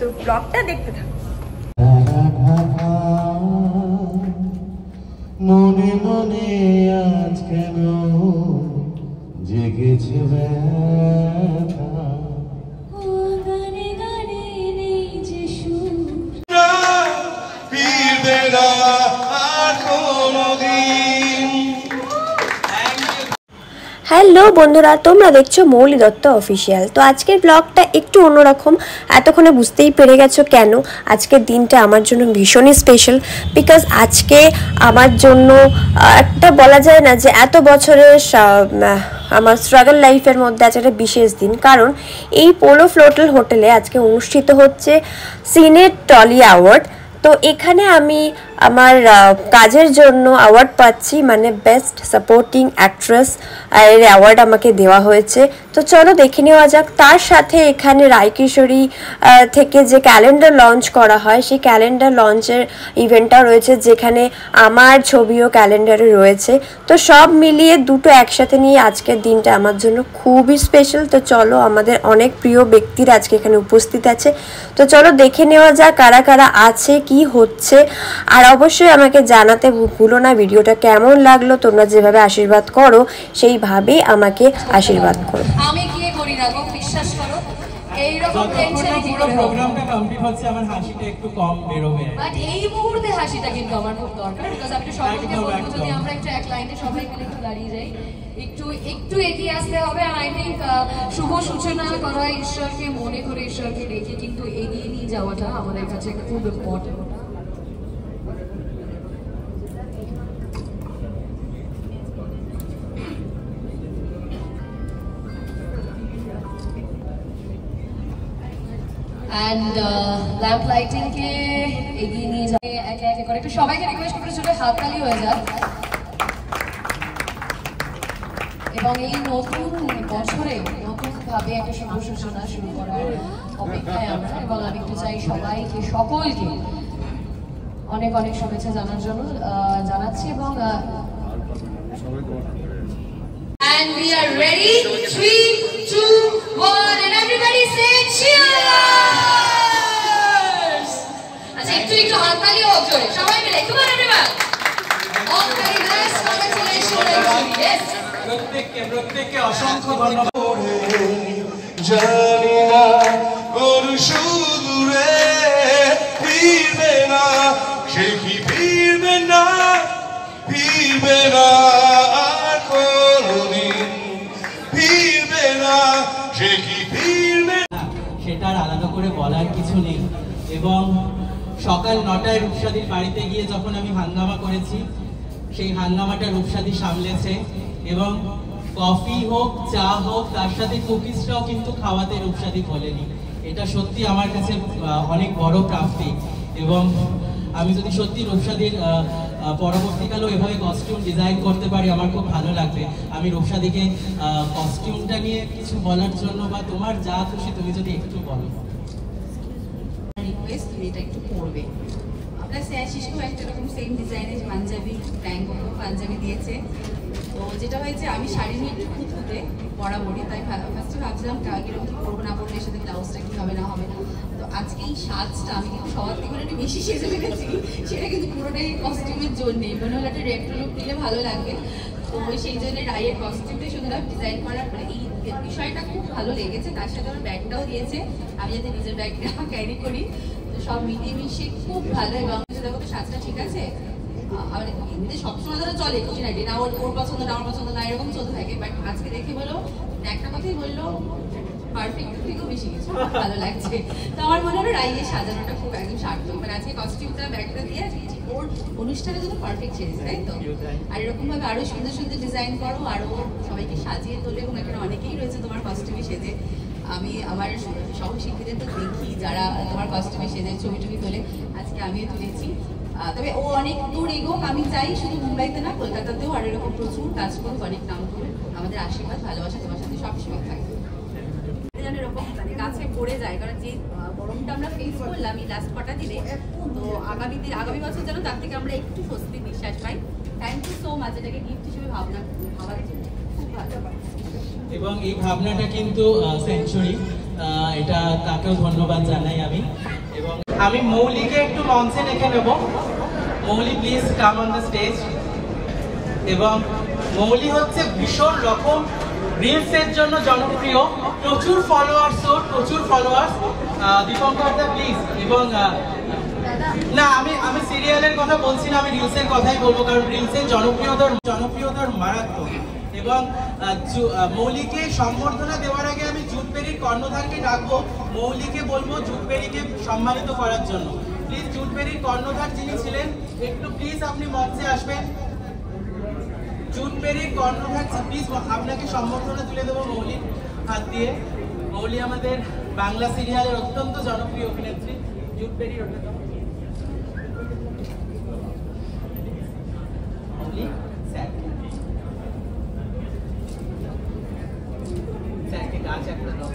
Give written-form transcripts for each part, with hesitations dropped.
তো ব্লগটা দেখতে থাকো। মনে মনে আজ কেন জেগেছে ব্যথা, ফিরবে না আর কোনোদিন। হ্যালো বন্ধুরা, তোমরা দেখছো মৌলি দত্ত অফিসিয়াল। তো আজকের ব্লগটা একটু অন্যরকম, এতক্ষণে বুঝতেই পেরে গেছো কেন। আজকের দিনটা আমার জন্য ভীষণই স্পেশাল, বিকজ আজকে আমার জন্য একটা বলা যায় না যে এত বছরের আমার স্ট্রাগল লাইফের মধ্যে আজকে একটা বিশেষ দিন। কারণ এই পোলো ফ্লোটাল হোটেলে আজকে অনুষ্ঠিত হচ্ছে সিনেট টলি অ্যাওয়ার্ড। তো এখানে আমি আমার কাজের জন্য অ্যাওয়ার্ড পাচ্ছি, মানে বেস্ট সাপোর্টিং অ্যাক্ট্রেস এর অ্যাওয়ার্ড আমাকে দেওয়া হয়েছে। তো চলো দেখে নেওয়া যাক। তার সাথে এখানে রায়কিশোরী থেকে যে ক্যালেন্ডার লঞ্চ করা হয়, সেই ক্যালেন্ডার লঞ্চের ইভেন্টটা রয়েছে, যেখানে আমার ছবিও ক্যালেন্ডারে রয়েছে। তো সব মিলিয়ে দুটো একসাথে নিয়ে আজকের দিনটা আমার জন্য খুবই স্পেশাল। তো চলো, আমাদের অনেক প্রিয় ব্যক্তিরা আজকে এখানে উপস্থিত আছে। তো চলো দেখে নেওয়া যাক কারা কারা আছে, কি হচ্ছে। আর অবশ্যই আমাকে জানাতে ভুলো না ভিডিওটা কেমন লাগলো। তোমরা যেভাবে আশীর্বাদ করো সেইভাবেই আমাকে আশীর্বাদ করো। আমি কি করি না গো, বিশ্বাস করো। এই রকম টেনশনে পুরো প্রোগ্রামটা কমপ্লিট হচ্ছে, আমার হাসিটা একটু কম বেরোবে, বাট এই মুহূর্তে হাসিটা কিন্তু আমার খুব দরকার। বিকজ আমি তো সকলকে বলবো, যদি আমরা একটু এক লাইনে সবাই মিলে একটু দাঁড়িয়ে যাই, একটু এগিয়ে আসতে হবে। আর আই থিঙ্ক শুভ সূচনা করা, ঈশ্বরকে মনে করে, ঈশ্বরকে রেখে কিন্তু এগিয়ে নিয়ে যাওয়াটা আমাদের কাছে খুব ইম্পর্টেন্ট। And lamp lighting কে এগিয়ে নিয়ে যাবে একে একে করে। একটু সবাইকে রিকোয়েস্ট করে ছোট হাততালি হয়ে যাক। এবং এই নতুন বছরে নতুন ভাবে একটা শুভ সূচনা শুরু করার অপেক্ষায় আমরা। এবং আমি একটু চাই সবাইকে, সকলকে অনেক অনেক শুভেচ্ছা জানাচ্ছি। এবং And we are ready. 3, 2, 1 and everybody say cheers. আচ্ছা, একটু হাততালি হোক জোরে সবাই মিলে। Come on everyone. All very best. Congratulations. Yes. প্রত্যেককে অসংখ্য ধন্যবাদ। জানি না কোন সুদূরে ফিরবে না, সে কি ফিরবে না, ফিরবে না আর কোনদিন, ফিরবে না, সে কি ফিরবে না। সেটার আলাদা করে বলার কিছু নেই। এবং সকাল 9টায় রূপসাদীর বাড়িতে গিয়ে যখন আমি হাঙ্গামা করেছি, সেই হাঙ্গামাটা রূপসাদী সামলেছে। এবং কফি হোক, চা হোক, তার সাথে কুকিজটাও কিন্তু খাওয়াতে রূপসাদী বলেনি। এটা সত্যি আমার কাছে অনেক বড় প্রাপ্তি। এবং আমি যদি সত্যি রূপসাদীর পরবর্তীকালেও এভাবে কস্টিউম ডিজাইন করতে পারি, আমার খুব ভালো লাগবে। আমি রূপসাদীকে কস্টিউমটা নিয়ে কিছু বলার জন্য, বা তোমার যা খুশি তুমি যদি একটু বলো। রিকোয়েস্ট, তুমি এটা একটু পড়বে। আপনার স্যাশিসকেও একটা রকম সেম ডিজাইনের পাঞ্জাবি, ট্যাঙ্গো পাঞ্জাবি দিয়েছে। তো যেটা হয়েছে, আমি শাড়ি নিয়ে একটু খুঁতখুঁতে বরাবরই, তাই ফার্স্টে ভাবছিলাম এরকম পরবো না পরবো, এর সাথে ব্লাউজটা কি হবে না হবে না। তো আজকে এই সাজটা আমি কিন্তু সবার থেকে একটু বেশি সেজে ফেলেছি, সেটা কিন্তু পুরোটাই কস্টিউমের জন্যে। মনে হলো একটা রেট্রো লুক দিলে ভালো লাগবে। তো সেই জন্য রায়ের কস্টিউমটাই সুন্দর ডিজাইন করার পরে এই বিষয়টা খুব ভালো লেগেছে। তার সাথে আমার ব্যাগটাও দিয়েছে, আমি যাতে নিজের ব্যাগটা ক্যারি করি। তো সব মিলিয়ে মিশে খুব ভালো। এবং দেখো তো সাজটা ঠিক আছে। এমনিতে সবসময় ধরো চলে খুঁটিনাটি, না ওর পছন্দ না, আমার পছন্দ না, এরকম চলতে থাকে। বাট আজকে দেখে বলো, একটা কথাই বললো, পারফেক্ট থেকেও বেশি কিছু ভালো লাগছে। তো আমার মনে হলো রাইয়ের সাজানোটা খুব একদম সার্থক। মানে আজকে কস্টিউমটা, ব্যাগটা দিয়ে ওর অনুষ্ঠানের জন্য পারফেক্ট সেজেছে, তাই তো? আর এরকম ভাবে আরো সুন্দর সুন্দর ডিজাইন করো, আরো সবাইকে সাজিয়ে তোলে। এবং এখানে অনেকেই রয়েছে তোমার কস্টিউমে সেজে। আমি আমার সহশিল্পীদের তো দেখি যারা তোমার কস্টিউমে সেজে ছবি টবি তোলে, আজকে আমিও তুলেছি। তবে ও অনেক দূর এগোক, আমি চাই শুধু মুম্বাইতে না, কলকাতাতেও আর এরকম প্রচুর কাজ করুক, অনেক নাম করুক। আমাদের আশীর্বাদ, ভালোবাসা তোমার সাথে সবসময় থাকবে। যেন এরকম মানে কাছে পড়ে যায়, কারণ যে গরমটা আমরা ফেস করলাম এই লাস্ট কটা দিনে, তো আগামী বছর যেন তার থেকে আমরা একটু স্বস্তি বিশ্বাস পাই। থ্যাংক ইউ সো মাচ এটাকে গিফট হিসেবে ভাবার জন্য, খুব ভালো। এবং এই ভাবনাটা কিন্তু সেঞ্চুরি এটা তাকেও ধন্যবাদ জানাই আমি। এবং আমি মৌলিকে একটু মঞ্চে রেখে নেব। Mouli please come on the stage. এবং মৌলি হচ্ছে ভীষণ রকম রিলসের জন্য জনপ্রিয়, প্রচুর ফলোয়ার্স, দীপঙ্কর দা প্লিজ। এবং না, আমি সিরিয়ালের কথা বলছি না, আমি রিলসের কথাই বলবো, কারণ রিলসের জনপ্রিয়তার মারাত্মক। এবং মৌলিকে সম্বর্ধনা দেওয়ার আগে আমি জুটবেরির কর্ণধারকে ডাকবো। মৌলিকে বলবো জুটবেরিকে সম্মানিত করার জন্য। প্লিজ জুটবেরির কর্ণধার যিনি ছিলেন, একটু প্লিজ আপনি মঞ্চে আসবেন। জুটবেরির কর্ণধার প্লিজ, আপনাকে সম্বর্ধনা তুলে দেবো মৌলির হাত দিয়ে। মৌলি আমাদের বাংলা সিরিয়ালের অত্যন্ত জনপ্রিয় অভিনেত্রী। জুটবেরির মৌলি স্যার, স্যারকে গাছ একটা দাও।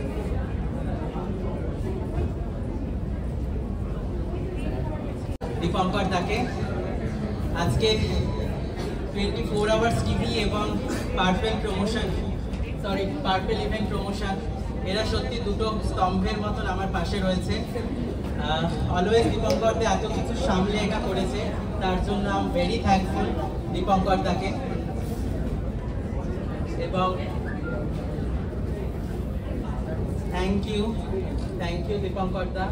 দীপঙ্কর দাকে আজকে 24 আওয়ার্স টিভি এবং পার্পেল ইভেন্ট প্রমোশন, এরা সত্যি দুটো স্তম্ভের মতন আমার পাশে রয়েছে। অলওয়েজ দীপঙ্কর দা এত কিছু সামলে এটা করেছে, তার জন্য I am very thankful Dipankar দাকে। এবং থ্যাংক ইউ দীপঙ্কর দা।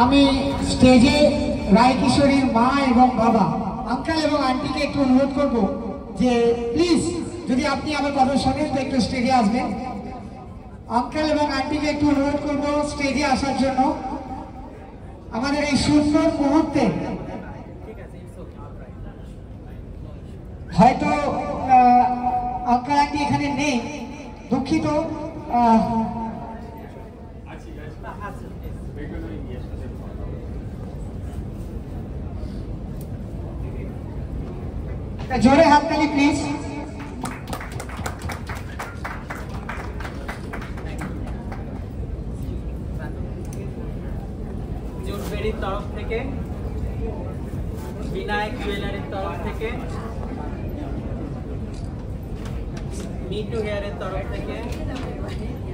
আমি স্টেজে রায়কিশোরীর মা এবং বাবা, আঙ্কেল এবং আন্টিকে একটু অনুরোধ করব যে প্লিজ যদি আপনি আমার কথা শোনেন তো একটু স্টেজে আসবেন। আঙ্কেল এবং আন্টিকে একটু অনুরোধ করব স্টেজে আসার জন্য। আমাদের এই সুন্দর মুহূর্তে হয়তো আঙ্কেল আন্টি এখানে নেই, দুঃখিত। জোরে হাততালি প্লিজ। জুটবেরির তরফ থেকে, বিনায়ক জুয়েলারির তরফ থেকে, মিটু হেয়ারের তরফ থেকে,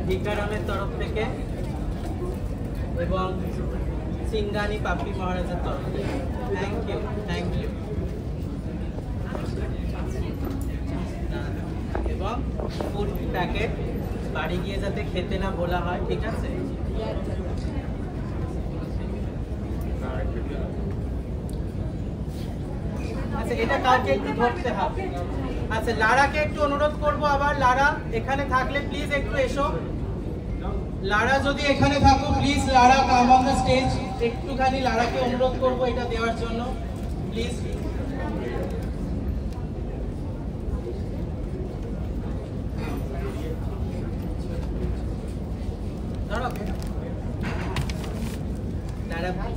ভিকারামের তরফ থেকে এবং সিঙ্গানি পাপড়ি মহারাজের তরফ থেকে থ্যাংক ইউ। এবং ফুড প্যাকেট বাড়ি গিয়ে যাতে খেতে না বলা হয়, ঠিক আছে? আচ্ছা, এটা কাউকে একটু ধরতে হবে। আচ্ছা, লারাকে একটু অনুরোধ করব আবার। লারা এখানে থাকলে প্লিজ একটু এসো। লারা যদি এখানে থাকো please, Lara come on the stage. একটুখানি লারাকে অনুরোধ করব এটা দেওয়ার জন্য প্লিজ। লারা ভাই,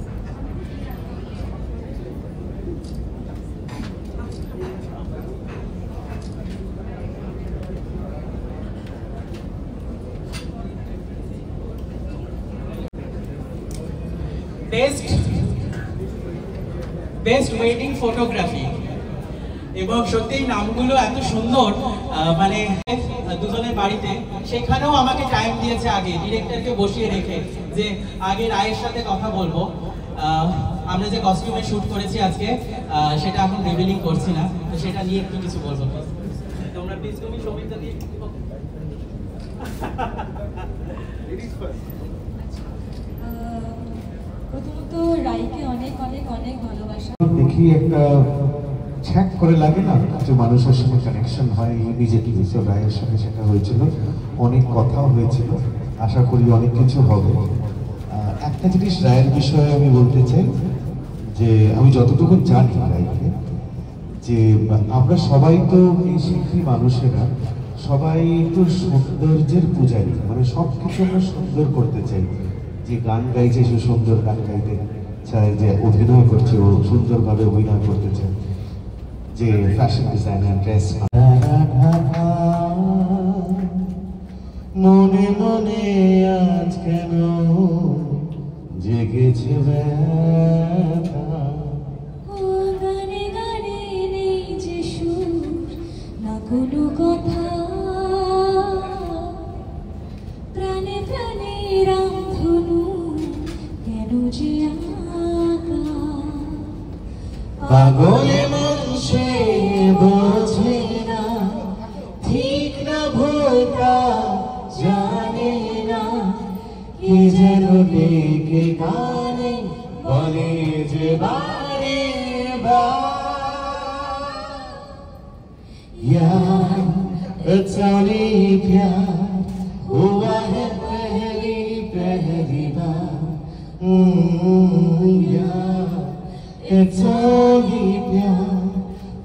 বেস্ট ওয়েডিং ফটোগ্রাফি। এবং সত্যি নামগুলো এত সুন্দর, মানে দুজনের বাড়িতে, সেখানেও আমাকে টাইম দিয়েছে আগে, ডিরেক্টরকে বসিয়ে রেখে, যে আগে রায়ের সাথে কথা বলবো। আমরা যে কস্টিউমে শ্যুট করেছি আজকে, সেটা এখন রিভিলিং করছি না, তো সেটা নিয়ে একটু কিছু বলবো তোমরা প্লিজ। তুমি সবিতা দিয়ে প্রথমত রাইকে অনেক অনেক অনেক ভালোবাসা। দেখি একটা ছ্যাক করে লাগে না, যে মানুষের সঙ্গে কানেকশন হয়। ইমিডিয়েটলি রায়ের সঙ্গে সেটা হয়েছিল, অনেক কথাও হয়েছিল, আশা করি অনেক কিছু হবে। একটা জিনিস রায়ের বিষয়ে আমি বলতে চাই, যে আমি যতটুকু জানি রায়কে, যে আমরা সবাই তো এই শিল্পী মানুষেরা সবাই একটু সৌন্দর্যের পূজারী, মানে সব কিছু আমরা সুন্দর করতে চাই। যে গান গাইছে সে সুন্দর গান গাইতে চায়, যে অভিনয় করছে ও সুন্দরভাবে অভিনয় করতে চায়, যে ফ্যাশন ডিজাইনার, ড্রেস, মনে মনে আজ কেন জেগেছে ব্যথা, यार अचानी प्यार हुआ है पहली बार यार अचानी प्यार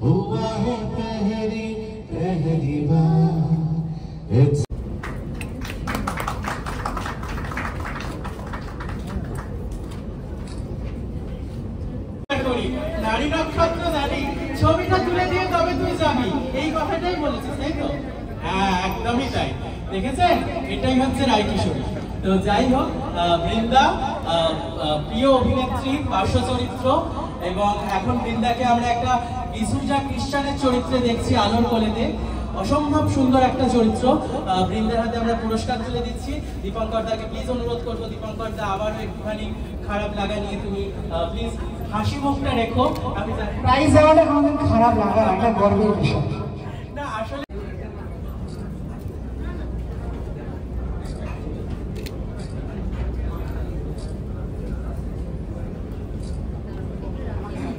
हुआ है पहली बार নারী নক্ষত্র জানি ছবিটা তুলে দিয়ে তবে তুই যাবি, এই কথাটাই বলেছিস তাই তো? হ্যাঁ একদমই তাই। দেখেছেন, এটাই হচ্ছে রায় কিশোরী। তো যাই হোক, বৃন্দা প্রিয় অভিনেত্রী, পার্শ্ব চরিত্র, এবং এখন বৃন্দাকে আমরা একটা ডিসুজা খ্রিস্টানের চরিত্রে দেখছি আলোর কোলেতে। অসম্ভব সুন্দর একটা চরিত্র। বৃন্দার হাতে আমরা পুরস্কার তুলে দিচ্ছি। দীপঙ্কর দাকে প্লিজ অনুরোধ করবো, দীপঙ্কর দা আবারও একটুখানি খারাপ লাগা নিয়ে তুমি প্লিজ হাসি মুখটা রেখো। আমি প্রাইজ দেওয়াটা কোনোদিন খারাপ লাগার একটা গর্বের বিষয় না, আসলে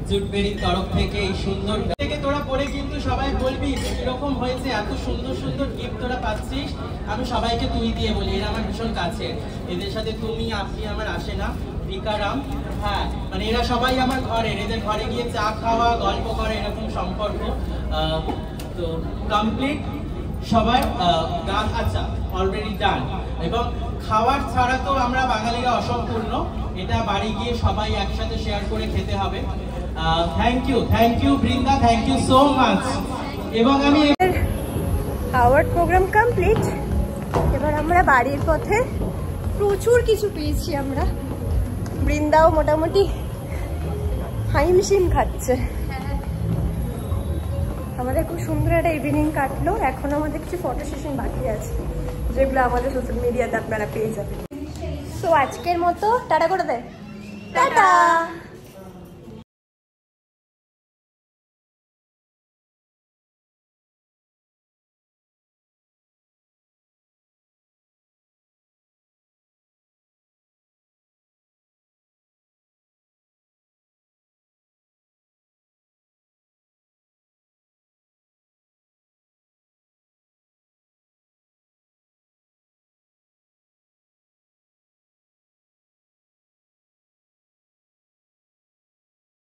জুটবেরির তরফ থেকে এই সুন্দর থেকে তোরা পরে কিন্তু সবাই বলবি এরকম হয়েছে, এত সুন্দর সুন্দর গিফট তোরা পাচ্ছিস। আমি সবাইকে তুই দিয়ে বলি, এরা আমার ভীষণ কাছে। এদের সাথে তুমি আপনি আমার আসে না, বিকারাম, হ্যাঁ মানে এরা সবাই আমার ঘরের। এদের ঘরে গিয়ে চা খাওয়া, গল্প করা, এরকম সম্পর্ক। তো কমপ্লিট সবার গান, আচ্ছা অলরেডি ডান। এবং খাওয়ার ছাড়া তো আমরা বাঙালিরা অসম্পূর্ণ, এটা বাড়ি গিয়ে সবাই একসাথে শেয়ার করে খেতে হবে। Thank you Brinda, thank you so much. এবং আমি অ্যাওয়ার্ড প্রোগ্রাম কমপ্লিট। এবার আমরা বাড়ির পথে। প্রচুর কিছু পেয়েছি আমরা। বৃন্দাও মোটামুটি হাইমশিম খাচ্ছে। আমাদের খুব সুন্দর একটা ইভিনিং কাটলো। এখন আমাদের কিছু ফটো সেশন বাকি আছে, যেগুলো আমাদের সোশ্যাল মিডিয়াতে আপনারা পেয়ে যাবেন। সো আজকের মতো টাটা করে দেয়, টাটা।